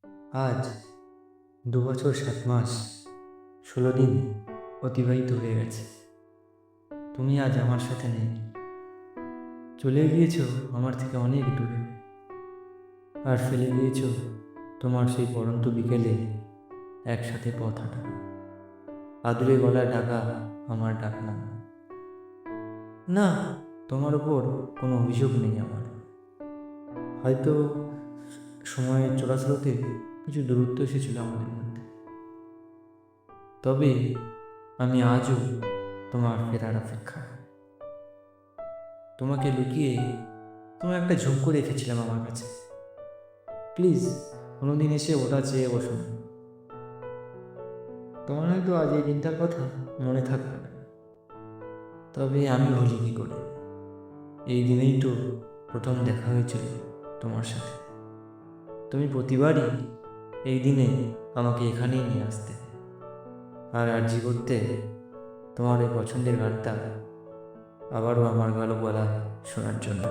আজ ২ বছর ৭ মাস ১৬ দিন অতিবাহিত হয়ে গেছে। তুমি আজ আমার সাথে নেই, চলে গিয়েছো আমার থেকে অনেক দূরে, আর ফেলে দিয়েছো তোমার সেই পড়ন্ত বিকেলে একসাথে পথ হাঁটা। আদুরে গলা ডাকা আমার ডাক না। না, তোমার ওপর কোনো অভিযোগ নেই আমার। হয়তো সময়ের চলাচলতে কিছু দূরত্ব এসেছিল আমাদের মধ্যে, তবে আমি আজও তোমার ফেরার অপেক্ষা। তোমাকে লুকিয়ে তোমার একটা ঝুঁকো রেখেছিলাম আমার কাছে। প্লিজ কোনোদিন এসে ওটা চেয়ে বসো না। তোমার হয়তো আজ এই দিনটার কথা মনে থাকবে না, তবে আমি ভুলি কি করে। এই দিনেই তো প্রথম দেখা হয়েছিল তোমার সাথে। তুমি প্রতিবারই এই দিনে আমাকে এখানেই নিয়ে আসতে, আর আর্জি করতে তোমার এই পছন্দের গানটা আবারও আমার ভালো গলা শোনার জন্য।